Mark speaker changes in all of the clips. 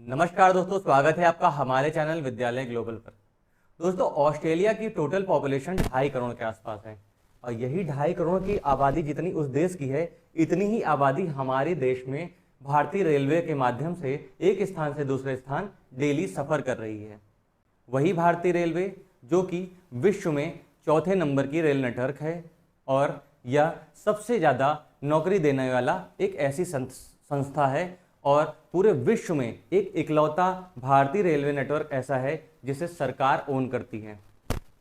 Speaker 1: नमस्कार दोस्तों, स्वागत है आपका हमारे चैनल विद्यालय ग्लोबल पर। दोस्तों, ऑस्ट्रेलिया की टोटल पॉपुलेशन 2.5 करोड़ के आसपास है और यही 2.5 करोड़ की आबादी जितनी उस देश की है, इतनी ही आबादी हमारे देश में भारतीय रेलवे के माध्यम से एक स्थान से दूसरे स्थान डेली सफर कर रही है। वही भारतीय रेलवे जो कि विश्व में चौथे नंबर की रेल नेटवर्क है और यह सबसे ज़्यादा नौकरी देने वाला एक ऐसी संस्था है और पूरे विश्व में एक इकलौता भारतीय रेलवे नेटवर्क ऐसा है जिसे सरकार ओन करती है।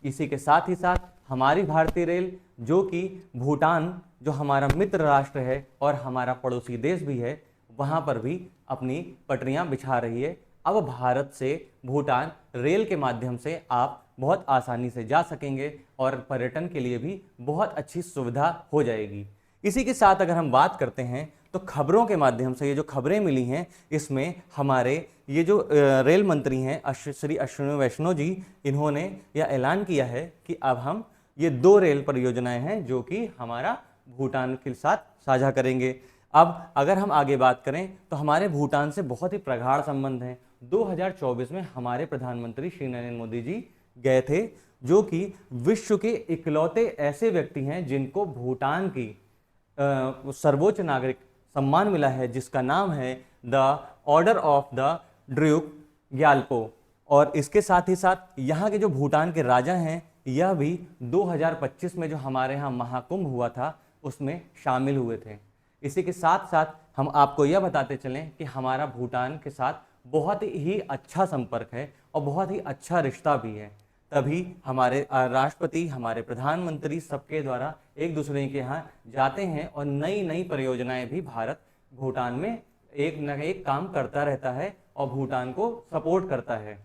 Speaker 1: इसी के साथ ही साथ हमारी भारतीय रेल जो कि भूटान जो हमारा मित्र राष्ट्र है और हमारा पड़ोसी देश भी है, वहाँ पर भी अपनी पटरियाँ बिछा रही है। अब भारत से भूटान रेल के माध्यम से आप बहुत आसानी से जा सकेंगे और पर्यटन के लिए भी बहुत अच्छी सुविधा हो जाएगी। इसी के साथ अगर हम बात करते हैं तो खबरों के माध्यम से ये जो खबरें मिली हैं, इसमें हमारे ये जो रेल मंत्री हैं श्री अश्विनी वैष्णव जी, इन्होंने यह ऐलान किया है कि अब हम ये 2 रेल परियोजनाएं हैं जो कि हमारा भूटान के साथ साझा करेंगे। अब अगर हम आगे बात करें तो हमारे भूटान से बहुत ही प्रगाढ़ संबंध हैं। 2024 में हमारे प्रधानमंत्री श्री नरेंद्र मोदी जी गए थे, जो कि विश्व के इकलौते ऐसे व्यक्ति हैं जिनको भूटान की सर्वोच्च नागरिक सम्मान मिला है, जिसका नाम है the order of the Druk Gyalpo. और इसके साथ ही साथ यहाँ के जो भूटान के राजा हैं, यह भी 2025 में जो हमारे यहाँ महाकुंभ हुआ था उसमें शामिल हुए थे। इसी के साथ साथ हम आपको यह बताते चलें कि हमारा भूटान के साथ बहुत ही अच्छा संपर्क है और बहुत ही अच्छा रिश्ता भी है। तभी हमारे राष्ट्रपति, हमारे प्रधानमंत्री सबके द्वारा एक दूसरे के यहाँ जाते हैं और नई नई परियोजनाएं भी भारत भूटान में एक न एक काम करता रहता है और भूटान को सपोर्ट करता है।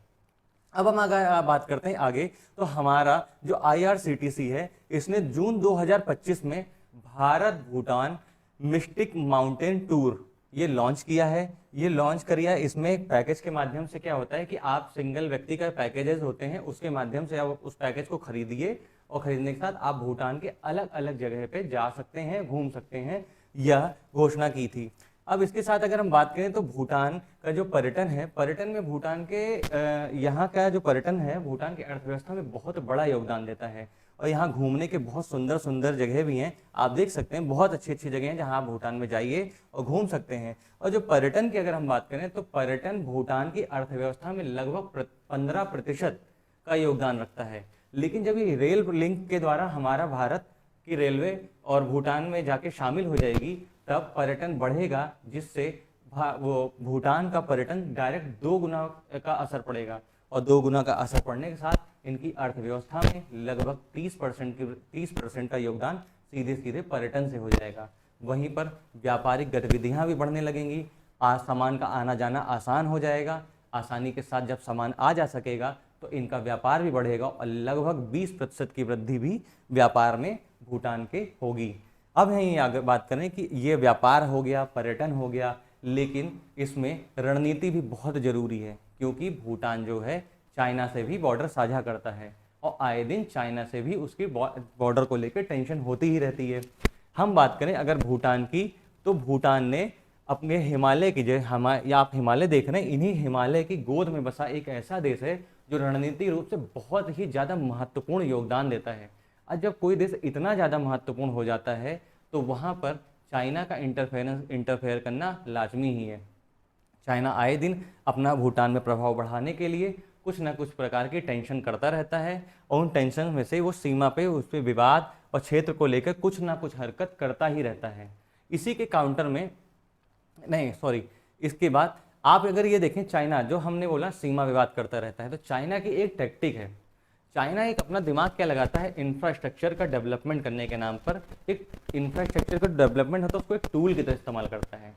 Speaker 1: अब हम अगर बात करते हैं आगे, तो हमारा जो IRCTC है, इसने जून 2025 में Bharat Bhutan mistake mountain tour ये लॉन्च किया है। ये लॉन्च करिए। इसमें एक पैकेज के माध्यम से क्या होता है कि आप सिंगल व्यक्ति का पैकेजेस होते हैं, उसके माध्यम से आप उस पैकेज को खरीदिए और खरीदने के साथ आप भूटान के अलग अलग जगह पे जा सकते हैं, घूम सकते हैं, यह घोषणा की थी। अब इसके साथ अगर हम बात करें तो भूटान का जो पर्यटन है, पर्यटन में भूटान के यहाँ का जो पर्यटन है भूटान की अर्थव्यवस्था में बहुत बड़ा योगदान देता है और यहाँ घूमने के बहुत सुंदर सुंदर जगह भी हैं। आप देख सकते हैं बहुत अच्छी अच्छी जगह हैं जहाँ आप भूटान में जाइए और घूम सकते हैं। और जो पर्यटन की अगर हम बात करें तो पर्यटन भूटान की अर्थव्यवस्था में लगभग 15% का योगदान रखता है। लेकिन जब ये रेल लिंक के द्वारा हमारा भारत की रेलवे और भूटान में जाके शामिल हो जाएगी, तब पर्यटन बढ़ेगा, जिससे वो भूटान का पर्यटन डायरेक्ट 2 गुना का असर पड़ेगा और 2 गुना का असर पड़ने के साथ इनकी अर्थव्यवस्था में लगभग 30% का योगदान सीधे सीधे पर्यटन से हो जाएगा। वहीं पर व्यापारिक गतिविधियां भी बढ़ने लगेंगी, सामान का आना जाना आसान हो जाएगा। आसानी के साथ जब सामान आ जा सकेगा तो इनका व्यापार भी बढ़ेगा और लगभग 20% की वृद्धि भी व्यापार में भूटान के होगी। अब हम ये आगे बात करें कि ये व्यापार हो गया, पर्यटन हो गया, लेकिन इसमें रणनीति भी बहुत ज़रूरी है, क्योंकि भूटान जो है चाइना से भी बॉर्डर साझा करता है और आए दिन चाइना से भी उसकी बॉर्डर को लेकर टेंशन होती ही रहती है। हम बात करें अगर भूटान की, तो भूटान ने अपने हिमालय की जो या आप हिमालय देख रहे हैं, इन्हीं हिमालय की गोद में बसा एक ऐसा देश है जो रणनीतिक रूप से बहुत ही ज़्यादा महत्वपूर्ण योगदान देता है। और जब कोई देश इतना ज़्यादा महत्वपूर्ण हो जाता है तो वहाँ पर चाइना का इंटरफेयर करना लाजमी ही है। चाइना आए दिन अपना भूटान में प्रभाव बढ़ाने के लिए कुछ ना कुछ प्रकार की टेंशन करता रहता है और उन टेंशन में से वो सीमा पे उस पर विवाद और क्षेत्र को लेकर कुछ ना कुछ हरकत करता ही रहता है। इसी के काउंटर में इसके बाद आप अगर ये देखें, चाइना जो हमने बोला सीमा विवाद करता रहता है, तो चाइना की एक टैक्टिक है। चाइना एक अपना दिमाग क्या लगाता है, इंफ्रास्ट्रक्चर का डेवलपमेंट करने के नाम पर एक इंफ्रास्ट्रक्चर का डेवलपमेंट होता है, उसको एक टूल की तरह इस्तेमाल करता है।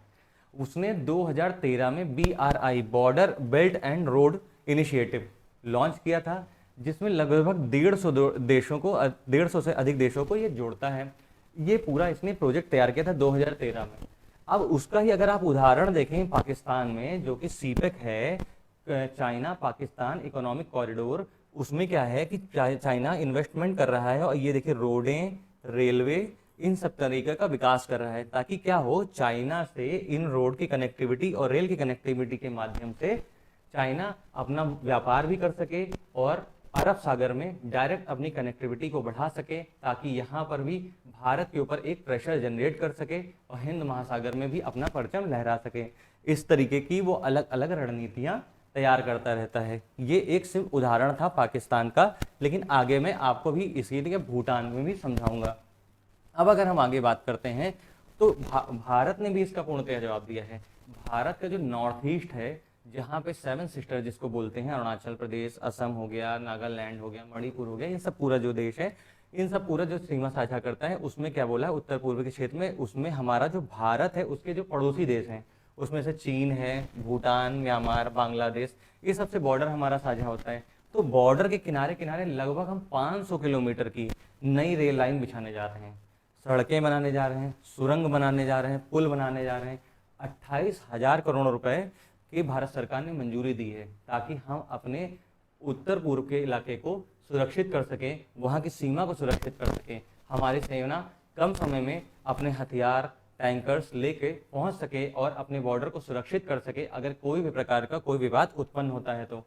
Speaker 1: उसने 2013 में BRI border belt and road initiative launch किया था, जिसमें लगभग 150 से अधिक देशों को ये जोड़ता है। ये पूरा इसने प्रोजेक्ट तैयार किया था 2013 में। अब उसका ही अगर आप उदाहरण देखें पाकिस्तान में, जो कि CPEC है, चाइना पाकिस्तान इकोनॉमिक कॉरिडोर, उसमें क्या है कि चाइना इन्वेस्टमेंट कर रहा है और ये देखिए रोडें, रेलवे इन सब तरीके का विकास कर रहा है, ताकि क्या हो, चाइना से इन रोड की कनेक्टिविटी और रेल की कनेक्टिविटी के माध्यम से चाइना अपना व्यापार भी कर सके और अरब सागर में डायरेक्ट अपनी कनेक्टिविटी को बढ़ा सके, ताकि यहाँ पर भी भारत के ऊपर एक प्रेशर जनरेट कर सके और हिंद महासागर में भी अपना परचम लहरा सके। इस तरीके की वो अलग अलग रणनीतियाँ तैयार करता रहता है। ये एक सिर्फ उदाहरण था पाकिस्तान का, लेकिन आगे मैं आपको भी इसी लिए भूटान में भी समझाऊंगा। अब अगर हम आगे बात करते हैं तो भारत ने भी इसका पूर्णतः जवाब दिया है। भारत का जो नॉर्थ ईस्ट है, जहाँ पे 7 सिस्टर जिसको बोलते हैं, अरुणाचल प्रदेश, असम हो गया, नागालैंड हो गया, मणिपुर हो गया, ये सब पूरा जो देश है, इन सब पूरा जो सीमा साझा करता है, उसमें क्या बोला है, उत्तर पूर्व के क्षेत्र में, उसमें हमारा जो भारत है उसके जो पड़ोसी देश हैं, उसमें से चीन है, भूटान, म्यांमार, बांग्लादेश, ये सबसे बॉर्डर हमारा साझा होता है। तो बॉर्डर के किनारे किनारे लगभग हम 500 किलोमीटर की नई रेल लाइन बिछाने जा रहे हैं, सड़कें बनाने जा रहे हैं, सुरंग बनाने जा रहे हैं, पुल बनाने जा रहे हैं। 28,000 करोड़ रुपए की भारत सरकार ने मंजूरी दी है, ताकि हम अपने उत्तर पूर्व के इलाके को सुरक्षित कर सकें, वहाँ की सीमा को सुरक्षित कर सकें, हमारी सेना कम समय में अपने हथियार, टैंकर्स लेके पहुँच सके और अपने बॉर्डर को सुरक्षित कर सके अगर कोई भी प्रकार का कोई विवाद उत्पन्न होता है तो।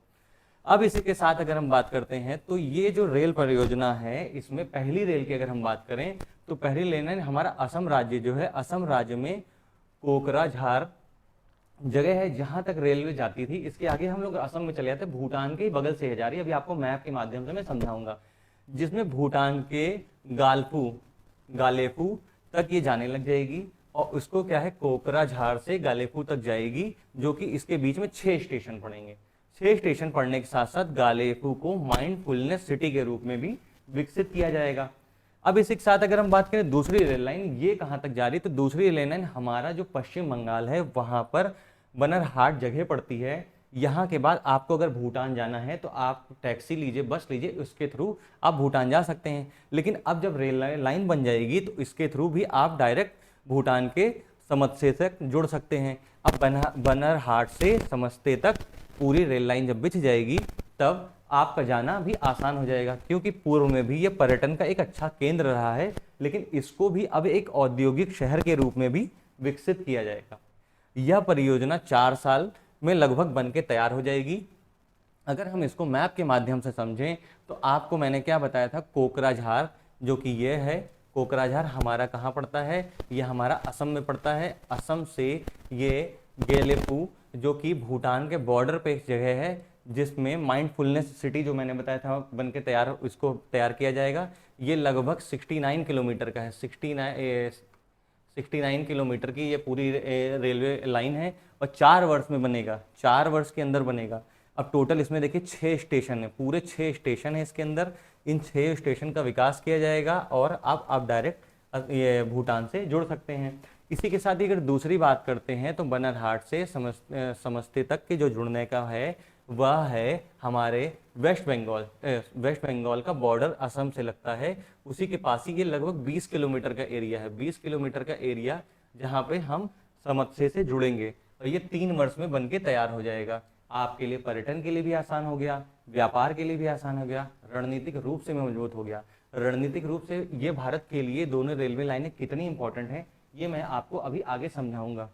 Speaker 1: अब इसी के साथ अगर हम बात करते हैं तो ये जो रेल परियोजना है, इसमें पहली रेल की अगर हम बात करें तो पहली लेन हमारा असम राज्य जो है, असम राज्य में कोकराझार जगह है जहां तक रेलवे जाती थी। इसके आगे हम लोग असम में चले जाते, भूटान के बगल से है जा रही है। अभी आपको मैप के माध्यम से मैं समझाऊंगा, जिसमें भूटान के गालेपू तक ये जाने लग जाएगी और उसको क्या है, कोकराझार से गालेपू तक जाएगी, जो कि इसके बीच में 6 स्टेशन पड़ेंगे। 6 स्टेशन पड़ने के साथ साथ गालेपू को माइंडफुलनेस सिटी के रूप में भी विकसित किया जाएगा। अब इसी के साथ अगर हम बात करें दूसरी रेल लाइन, ये कहाँ तक जा रही है, तो दूसरी रेल लाइन हमारा जो पश्चिम बंगाल है वहाँ पर बनरहाट जगह पड़ती है। यहाँ के बाद आपको अगर भूटान जाना है तो आप टैक्सी लीजिए, बस लीजिए, उसके थ्रू आप भूटान जा सकते हैं। लेकिन अब जब रेल लाइन बन जाएगी तो इसके थ्रू भी आप डायरेक्ट भूटान के समस्ते तक जुड़ सकते हैं। अब बनरहाट से समस्ते तक पूरी रेल लाइन जब बिछ जाएगी तब आपका जाना भी आसान हो जाएगा, क्योंकि पूर्व में भी ये पर्यटन का एक अच्छा केंद्र रहा है, लेकिन इसको भी अब एक औद्योगिक शहर के रूप में भी विकसित किया जाएगा। यह परियोजना 4 साल में लगभग बन के तैयार हो जाएगी। अगर हम इसको मैप के माध्यम से समझें तो आपको मैंने क्या बताया था, कोकराझार जो कि ये है, कोकराझार हमारा कहाँ पड़ता है, ये हमारा असम में पड़ता है। असम से ये गेलेपू जो कि भूटान के बॉर्डर पे एक जगह है, जिसमें माइंडफुलनेस सिटी जो मैंने बताया था बन के इसको तैयार किया जाएगा। ये लगभग 69 किलोमीटर का है, 69 किलोमीटर की ये पूरी रेलवे लाइन है और 4 वर्ष में बनेगा, 4 वर्ष के अंदर बनेगा। अब टोटल इसमें देखिए 6 स्टेशन है, पूरे 6 स्टेशन है इसके अंदर। इन 6 स्टेशन का विकास किया जाएगा और अब आप डायरेक्ट ये भूटान से जुड़ सकते हैं। इसी के साथ ही अगर दूसरी बात करते हैं तो बनरहाट से समस्ते तक के जो जुड़ने का है वह है हमारे वेस्ट बंगाल का बॉर्डर असम से लगता है, उसी के पास ही ये लगभग 20 किलोमीटर का एरिया है, 20 किलोमीटर का एरिया जहाँ पे हम समस्ते से जुड़ेंगे और ये 3 वर्ष में बन के तैयार हो जाएगा। आपके लिए पर्यटन के लिए भी आसान हो गया, व्यापार के लिए भी आसान हो गया, रणनीतिक रूप से मजबूत हो गया। रणनीतिक रूप से ये भारत के लिए दोनों रेलवे लाइनें कितनी इंपॉर्टेंट हैं ये मैं आपको अभी आगे समझाऊंगा।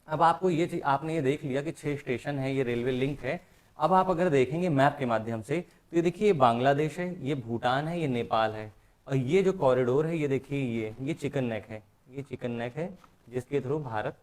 Speaker 1: अब आपको ये आपने ये देख लिया कि 6 स्टेशन है, ये रेलवे लिंक है। अब आप अगर देखेंगे मैप के माध्यम से तो ये देखिए, ये बांग्लादेश है, ये भूटान है, ये नेपाल है और ये जो कॉरिडोर है ये देखिए, ये चिकन नेक है, ये चिकन नेक है जिसके थ्रू भारत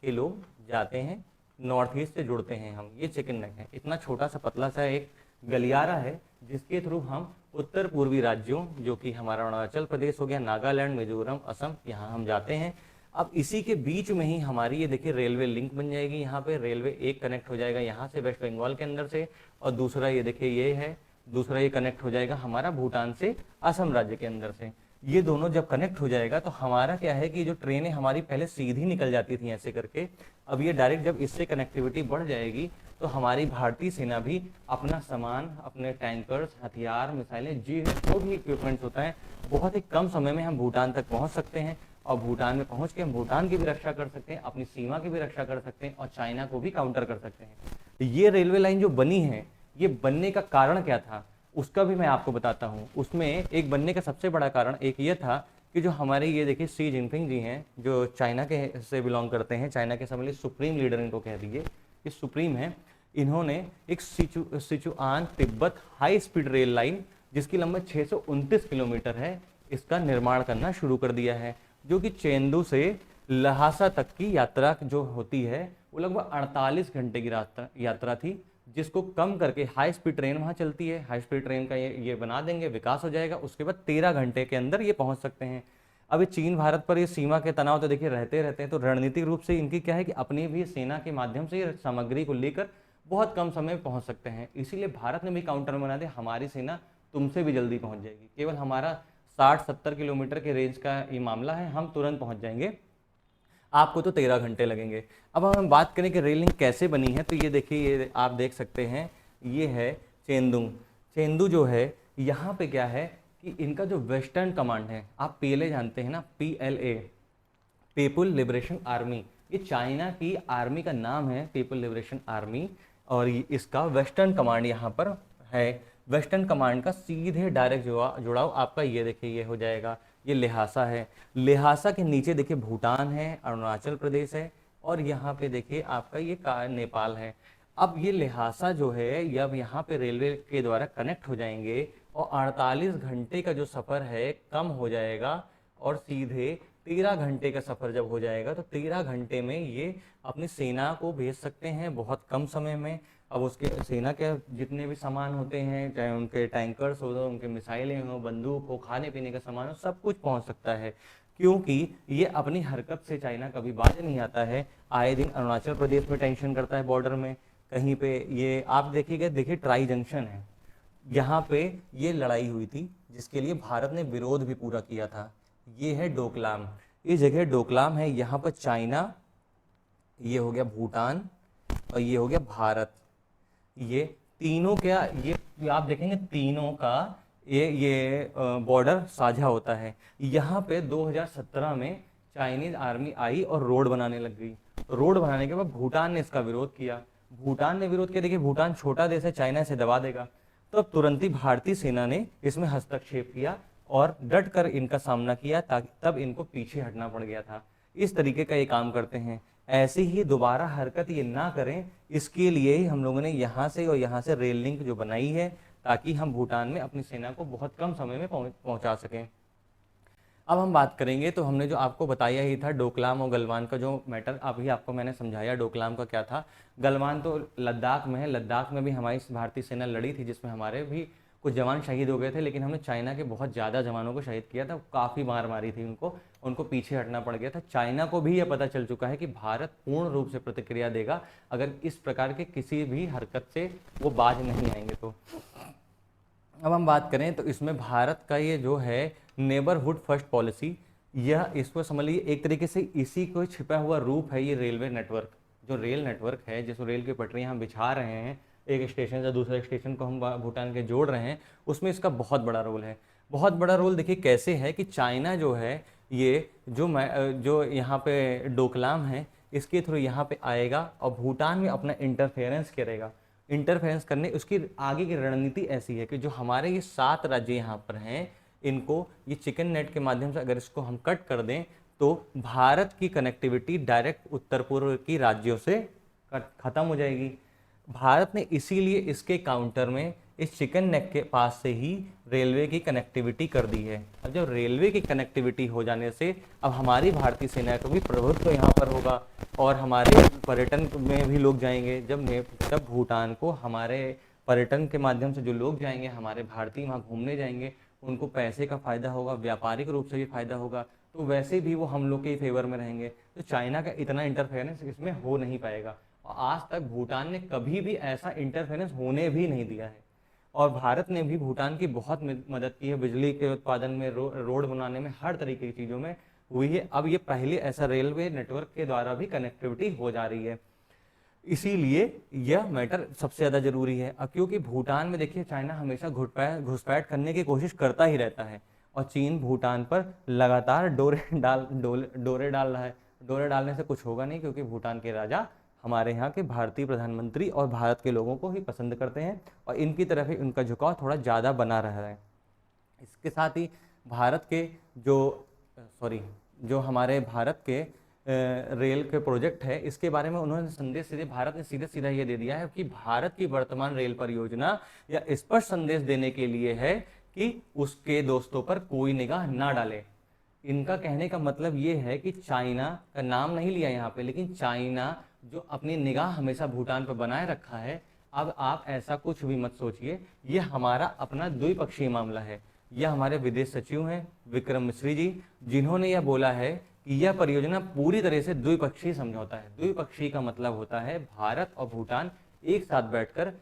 Speaker 1: के लोग जाते हैं, नॉर्थ ईस्ट से जुड़ते हैं हम। ये चिकन नेक है, इतना छोटा सा पतला सा एक गलियारा है जिसके थ्रू हम उत्तर पूर्वी राज्यों जो कि हमारा अरुणाचल प्रदेश हो गया, नागालैंड, मिजोरम, असम, यहाँ हम जाते हैं। अब इसी के बीच में ही हमारी ये देखिए रेलवे लिंक बन जाएगी, यहाँ पे रेलवे एक कनेक्ट हो जाएगा यहाँ से वेस्ट बंगाल के अंदर से, और दूसरा ये देखिए ये है, दूसरा ये कनेक्ट हो जाएगा हमारा भूटान से असम राज्य के अंदर से। ये दोनों जब कनेक्ट हो जाएगा तो हमारा क्या है कि जो ट्रेनें हमारी पहले सीधी निकल जाती थी ऐसे करके, अब ये डायरेक्ट जब इससे कनेक्टिविटी बढ़ जाएगी तो हमारी भारतीय सेना भी अपना सामान, अपने टैंकर्स, हथियार, मिसाइलें, जो भी इक्विपमेंट्स होता है, बहुत ही कम समय में हम भूटान तक पहुंच सकते हैं और भूटान में पहुंच के हम भूटान की भी रक्षा कर सकते हैं, अपनी सीमा की भी रक्षा कर सकते हैं और चाइना को भी काउंटर कर सकते हैं। ये रेलवे लाइन जो बनी है, ये बनने का कारण क्या था उसका भी मैं आपको बताता हूँ। उसमें एक बनने का सबसे बड़ा कारण एक ये था कि जो हमारे ये देखिए शी जिनपिंग जी हैं, जो चाइना के से बिलोंग करते हैं, चाइना के समझ लीजिए सुप्रीम लीडर इनको कह दीजिए, ये सुप्रीम है। इन्होंने एक Sichuan Tibet high speed rail line जिसकी लंबाई 629 किलोमीटर है, इसका निर्माण करना शुरू कर दिया है, जो कि चेंदू से लहासा तक की यात्रा जो होती है वो लगभग 48 घंटे की यात्रा थी, जिसको कम करके हाई स्पीड ट्रेन वहाँ चलती है, हाई स्पीड ट्रेन का ये बना देंगे, विकास हो जाएगा, उसके बाद 13 घंटे के अंदर ये पहुँच सकते हैं। अभी चीन भारत पर ये सीमा के तनाव तो देखिए रहते रहते हैं, तो रणनीतिक रूप से इनकी क्या है कि अपनी भी सेना के माध्यम से ये सामग्री को लेकर बहुत कम समय में पहुँच सकते हैं। इसीलिए भारत ने भी काउंटर बना दिया, हमारी सेना तुमसे भी जल्दी पहुँच जाएगी, केवल हमारा 60-70 किलोमीटर के रेंज का ये मामला है, हम तुरंत पहुँच जाएंगे, आपको तो 13 घंटे लगेंगे। अब हम बात करें कि रेल लिंक कैसे बनी है, तो ये देखिए, ये आप देख सकते हैं, ये है चेंदू। चेंदू जो है यहाँ पे क्या है कि इनका जो वेस्टर्न कमांड है, आप PLA जानते हैं ना, PLA, पीपुल लिबरेशन आर्मी, ये चाइना की आर्मी का नाम है, पीपुल लिबरेशन आर्मी, और इसका वेस्टर्न कमांड यहाँ पर है। वेस्टर्न कमांड का सीधे डायरेक्ट जुड़ाव आपका ये देखिए ये हो जाएगा, ये लिहासा है। लिहासा के नीचे देखिए भूटान है, अरुणाचल प्रदेश है, और यहाँ पे देखिए आपका ये नेपाल है। अब ये लिहासा जो है अब यहाँ पे रेलवे के द्वारा कनेक्ट हो जाएंगे और 48 घंटे का जो सफ़र है कम हो जाएगा, और सीधे 13 घंटे का सफ़र जब हो जाएगा तो 13 घंटे में ये अपनी सेना को भेज सकते हैं बहुत कम समय में। अब उसके सेना के जितने भी सामान होते हैं, चाहे उनके टैंकर्स हो, उनके मिसाइलें हो, बंदूक हो, खाने पीने का सामान हो, सब कुछ पहुंच सकता है, क्योंकि ये अपनी हरकत से चाइना कभी बाज नहीं आता है। आए दिन अरुणाचल प्रदेश में टेंशन करता है बॉर्डर में, कहीं पे ये आप देखिएगा, देखिए ट्राई जंक्शन है, यहाँ पे ये लड़ाई हुई थी जिसके लिए भारत ने विरोध भी पूरा किया था। ये है डोकलाम, ये जगह डोकलाम है, यहाँ पर चाइना, ये हो गया भूटान, और ये हो गया भारत। ये तीनों क्या, ये आप देखेंगे तीनों का ये बॉर्डर साझा होता है। यहाँ पे 2017 में चाइनीज आर्मी आई और रोड बनाने लग गई। रोड बनाने के बाद भूटान ने इसका विरोध किया। भूटान ने विरोध किया, देखिए भूटान छोटा देश है, चाइना से दबा देगा, तो अब तुरंत ही भारतीय सेना ने इसमें हस्तक्षेप किया और डट कर इनका सामना किया, ताकि तब इनको पीछे हटना पड़ गया था। इस तरीके का ये काम करते हैं। ऐसे ही दोबारा हरकत ये ना करें, इसके लिए ही हम लोगों ने यहाँ से और यहाँ से रेल लिंक जो बनाई है, ताकि हम भूटान में अपनी सेना को बहुत कम समय में पहुँचा सकें। अब हम बात करेंगे, तो हमने जो आपको बताया ही था डोकलाम और गलवान का जो मैटर अभी आपको मैंने समझाया, डोकलाम का क्या था। गलवान तो लद्दाख में है, लद्दाख में भी हमारी भारतीय सेना लड़ी थी, जिसमें हमारे भी कुछ जवान शहीद हो गए थे, लेकिन हमने चाइना के बहुत ज़्यादा जवानों को शहीद किया था, काफ़ी मार मारी थी उनको पीछे हटना पड़ गया था। चाइना को भी यह पता चल चुका है कि भारत पूर्ण रूप से प्रतिक्रिया देगा अगर इस प्रकार के किसी भी हरकत से वो बाज नहीं आएंगे। तो अब हम बात करें तो इसमें भारत का ये जो है नेबरहुड फर्स्ट पॉलिसी, यह इसको समझ लीजिए एक तरीके से इसी को छिपा हुआ रूप है। ये रेलवे नेटवर्क, जो रेल नेटवर्क है, जिसको रेल की पटरियाँ हम बिछा रहे हैं, एक स्टेशन से दूसरे स्टेशन को हम भूटान के जोड़ रहे हैं, उसमें इसका बहुत बड़ा रोल है। बहुत बड़ा रोल देखिए कैसे है कि चाइना जो है ये जो यहाँ पे डोकलाम है, इसके थ्रू यहाँ पे आएगा और भूटान में अपना इंटरफेरेंस करेगा। इंटरफेरेंस करने उसकी आगे की रणनीति ऐसी है कि जो हमारे ये 7 राज्य यहाँ पर हैं, इनको ये चिकन नेट के माध्यम से अगर इसको हम कट कर दें तो भारत की कनेक्टिविटी डायरेक्ट उत्तर पूर्व की राज्यों से खत्म हो जाएगी। भारत ने इसीलिए इसके काउंटर में इस चिकन नेक के पास से ही रेलवे की कनेक्टिविटी कर दी है। अब जब रेलवे की कनेक्टिविटी हो जाने से अब हमारी भारतीय सेना को भी प्रभुत्व यहाँ पर होगा और हमारे पर्यटन में भी लोग जाएंगे। जब भूटान को हमारे पर्यटन के माध्यम से जो लोग जाएंगे, हमारे भारतीय वहाँ घूमने जाएंगे, उनको पैसे का फ़ायदा होगा, व्यापारिक रूप से भी फायदा होगा, तो वैसे भी वो हम लोग के फेवर में रहेंगे। तो चाइना का इतना इंटरफेरेंस इसमें हो नहीं पाएगा, और आज तक भूटान ने कभी भी ऐसा इंटरफेरेंस होने भी नहीं दिया है। और भारत ने भी भूटान की बहुत मदद की है, बिजली के उत्पादन में, रोड बनाने में, हर तरीके की चीज़ों में हुई है। अब ये पहले ऐसा रेलवे नेटवर्क के द्वारा भी कनेक्टिविटी हो जा रही है, इसीलिए यह मैटर सबसे ज़्यादा जरूरी है। अब क्योंकि भूटान में देखिए चाइना हमेशा घुसपैठ करने की कोशिश करता ही रहता है, और चीन भूटान पर लगातार डोरे डाल रहा है। डोरे डालने से कुछ होगा नहीं, क्योंकि भूटान के राजा हमारे यहाँ के भारतीय प्रधानमंत्री और भारत के लोगों को ही पसंद करते हैं, और इनकी तरफ ही उनका झुकाव थोड़ा ज़्यादा बना रहा है। इसके साथ ही भारत के जो सॉरी जो हमारे भारत के रेल के प्रोजेक्ट है, इसके बारे में उन्होंने संदेश सीधे, भारत ने सीधे सीधा ये दे दिया है कि भारत की वर्तमान रेल परियोजना या स्पष्ट संदेश देने के लिए है कि उसके दोस्तों पर कोई निगाह ना डाले। इनका कहने का मतलब ये है कि चाइना का नाम नहीं लिया यहाँ पे, लेकिन चाइना जो अपनी निगाह हमेशा भूटान पर बनाए रखा है, अब आप ऐसा कुछ भी मत सोचिए, ये हमारा अपना द्विपक्षीय मामला है। यह हमारे विदेश सचिव हैं विक्रम मिश्री जी, जिन्होंने यह बोला है कि यह परियोजना पूरी तरह से द्विपक्षीय समझौता है। द्विपक्षीय का मतलब होता है भारत और भूटान एक साथ बैठकर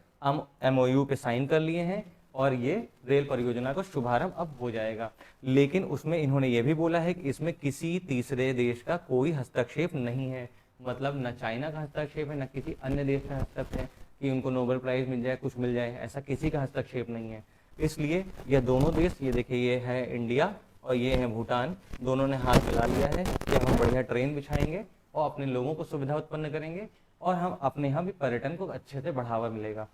Speaker 1: MOU पे साइन कर लिए हैं और ये रेल परियोजना का शुभारंभ अब हो जाएगा। लेकिन उसमें इन्होंने ये भी बोला है कि इसमें किसी तीसरे देश का कोई हस्तक्षेप नहीं है, मतलब न चाइना का हस्तक्षेप है, न किसी अन्य देश का हस्तक्षेप है कि उनको नोबेल प्राइज मिल जाए, कुछ मिल जाए, ऐसा किसी का हस्तक्षेप नहीं है। इसलिए यह दोनों देश, ये देखिए ये है इंडिया और ये है भूटान, दोनों ने हाथ मिला लिया है कि हम बढ़िया ट्रेन बिछाएंगे और अपने लोगों को सुविधा उत्पन्न करेंगे और हम अपने यहाँ भी पर्यटन को अच्छे से बढ़ावा मिलेगा।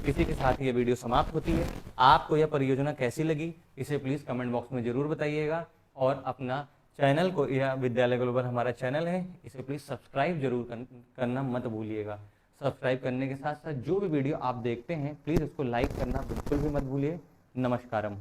Speaker 1: इसी के साथ ये वीडियो समाप्त होती है। आपको यह परियोजना कैसी लगी इसे प्लीज़ कमेंट बॉक्स में जरूर बताइएगा और अपना चैनल को, यह विद्यालय ग्लोबल हमारा चैनल है, इसे प्लीज़ सब्सक्राइब जरूर करना मत भूलिएगा। सब्सक्राइब करने के साथ साथ जो भी वीडियो आप देखते हैं प्लीज़ उसको लाइक करना बिल्कुल भी मत भूलिए। नमस्कारम।